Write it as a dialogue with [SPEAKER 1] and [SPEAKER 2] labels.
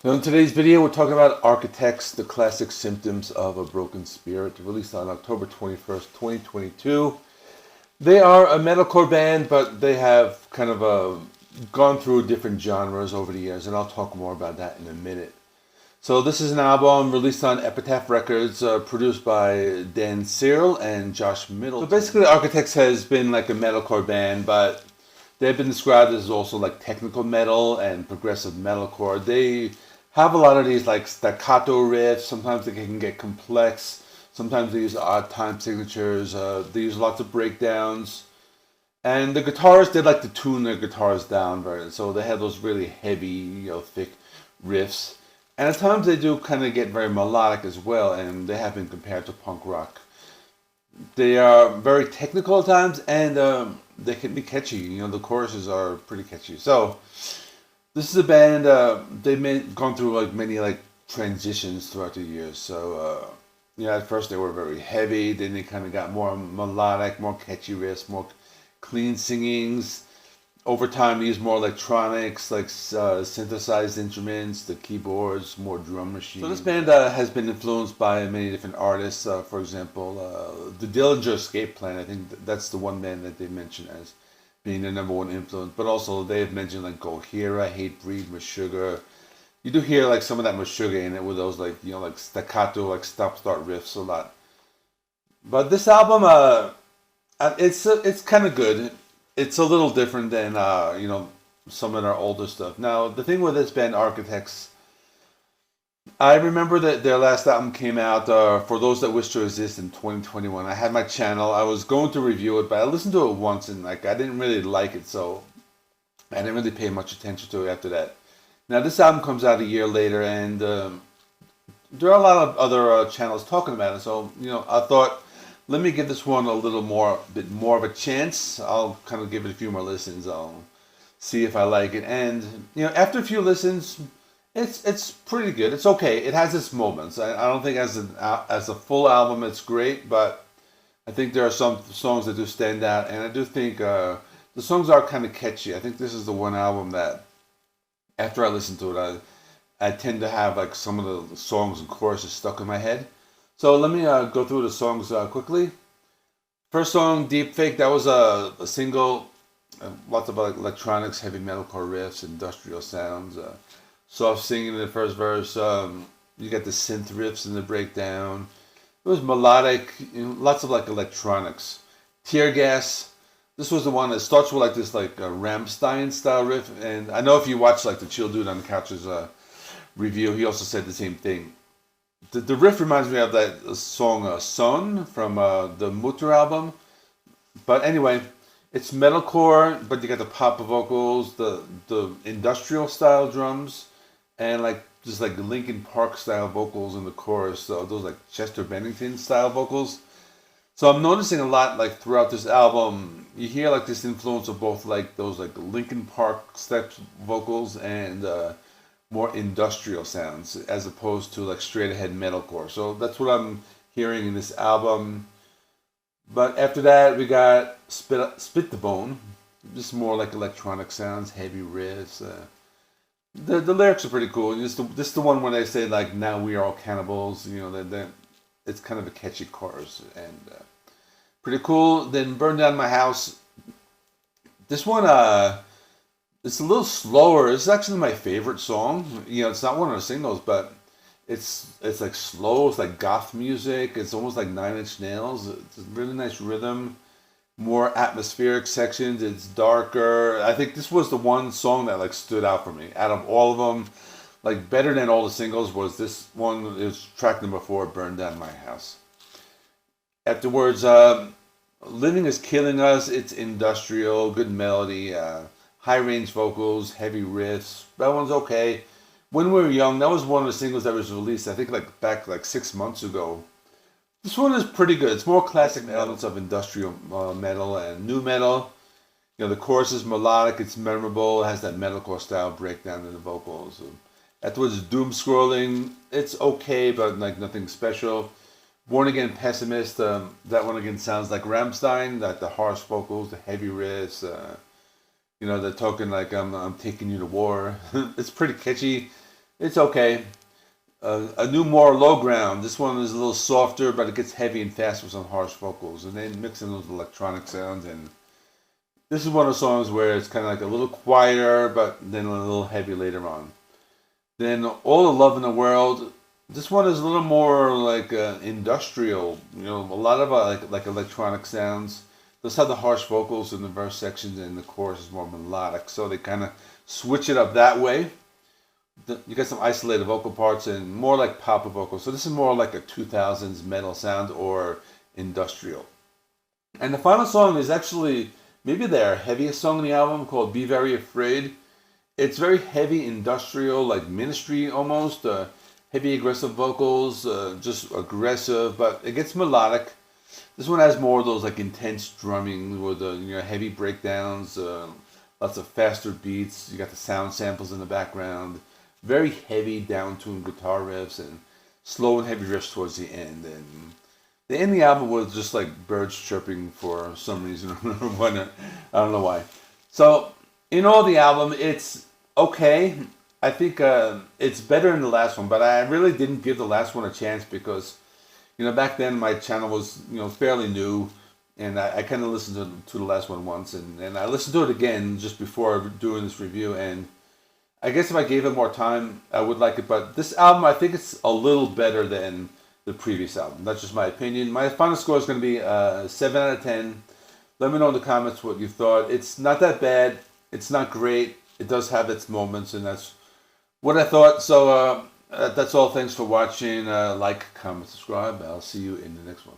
[SPEAKER 1] So in today's video, we're talking about Architects, the classic symptoms of a broken spirit, released on October 21st, 2022. They are a metalcore band, but they have kind of gone through different genres over the years, and I'll talk more about that in a minute. So this is an album released on Epitaph Records, produced by Dan Cyril and Josh Middleton. So basically, Architects has been like a metalcore band, but they've been described as also like technical metal and progressive metalcore. They have a lot of these like staccato riffs. Sometimes they can get complex. Sometimes they use odd time signatures. They use lots of breakdowns. And the guitarists, they like to tune their guitars down very. So they have those really heavy, thick riffs. And at times they do kind of get very melodic as well, and they have been compared to punk rock. They are very technical at times, and they can be catchy. The choruses are pretty catchy. So this is a band. They've gone through like many like transitions throughout the years. So at first they were very heavy. Then they kind of got more melodic, more catchy riffs, more clean singings. Over time, they used more electronics, like synthesized instruments, the keyboards, more drum machines. So this band has been influenced by many different artists. For example, the Dillinger Escape Plan. I think that's the one band that they mentioned as being their number one influence. But also they have mentioned like Gojira, Hatebreed, Meshuggah. You do hear like some of that Meshuggah in it with those like like staccato, like stop-start riffs a lot. But this album, it's kind of good. It's a little different than some of our older stuff. Now the thing with this band, Architects, I remember that their last album came out, For Those That Wish to Exist, in 2021. I had my channel. I was going to review it, but I listened to it once and like I didn't really like it, so I didn't really pay much attention to it after that. Now this album comes out a year later, and there are a lot of other channels talking about it. So I thought, let me give this one a bit more of a chance. I'll kind of give it a few more listens. I'll see if I like it, and after a few listens, it's pretty good. It's okay. It has its moments. I don't think as a full album it's great, but I think there are some songs that do stand out, and I do think the songs are kind of catchy. I think this is the one album that after I listen to it, I tend to have like some of the songs and choruses stuck in my head. So let me go through the songs quickly. First song, Deep Fake, that was a single. Lots of electronics, heavy metalcore riffs, industrial sounds, soft singing in the first verse. You got the synth riffs in the breakdown. It was melodic, lots of like electronics. Tear Gas, this was the one that starts with like this like Rammstein style riff. And I know if you watch like the Chill Dude on the Couch's review, he also said the same thing. The riff reminds me of that song Son from the Mutter album. But anyway, it's metalcore, but you got the pop vocals, the industrial style drums, and like just like Linkin Park style vocals in the chorus. So those like Chester Bennington style vocals. So I'm noticing a lot like throughout this album, you hear like this influence of both like those like Linkin Park step vocals and more industrial sounds as opposed to like straight ahead metalcore. So that's what I'm hearing in this album. But after that, we got Spit the Bone, just more like electronic sounds, heavy riffs. The lyrics are pretty cool. This is the one where they say like, "Now we are all cannibals." It's kind of a catchy chorus and pretty cool. Then Burn Down My House. This one, it's a little slower. It's actually my favorite song. It's not one of the singles, but it's like slow. It's like goth music. It's almost like Nine Inch Nails. It's a really nice rhythm. More atmospheric sections. It's darker. I think this was the one song that like stood out for me out of all of them. Like better than all the singles was this one. It was track number 4, Burn Down My House. Afterwards, Living Is Killing Us. It's industrial, good melody. High range vocals, heavy riffs. That one's okay. When We Were Young, that was one of the singles that was released, I think like back like 6 months ago. This one is pretty good. It's more classic elements of industrial metal and new metal. The chorus is melodic, it's memorable, it has that metalcore style breakdown in the vocals. Afterwards, Doomscrolling, it's okay, but like nothing special. Born Again Pessimist, that one again sounds like Rammstein, like the harsh vocals, the heavy riffs. They're talking like I'm taking you to war. It's pretty catchy. It's okay. A new more low ground. This one is a little softer, but it gets heavy and fast with some harsh vocals, and then mix in those electronic sounds. And this is one of the songs where it's kind of like a little quieter, but then a little heavy later on. Then All the Love in the World. This one is a little more like industrial. You know, a lot of like electronic sounds. Does have the harsh vocals in the verse sections, and the chorus is more melodic. So they kind of switch it up that way. You get some isolated vocal parts and more like pop vocals. So this is more like a 2000s metal sound or industrial. And the final song is actually maybe their heaviest song in the album, called Be Very Afraid. It's very heavy industrial, like Ministry almost. Heavy aggressive vocals, just aggressive, but it gets melodic. This one has more of those like intense drumming with heavy breakdowns, lots of faster beats. You got the sound samples in the background. Very heavy down-tuned guitar riffs and slow and heavy riffs towards the end. And they end the album with just like birds chirping for some reason. I don't know why. So in all, the album, it's okay. I think it's better than the last one, but I really didn't give the last one a chance because, back then my channel was, fairly new, and I kind of listened to the last one once, and I listened to it again just before doing this review, and I guess if I gave it more time, I would like it. But this album, I think it's a little better than the previous album. That's just my opinion. My final score is going to be 7 out of 10. Let me know in the comments what you thought. It's not that bad. It's not great. It does have its moments, and that's what I thought. So that's all. Thanks for watching. Like, comment, subscribe. I'll see you in the next one.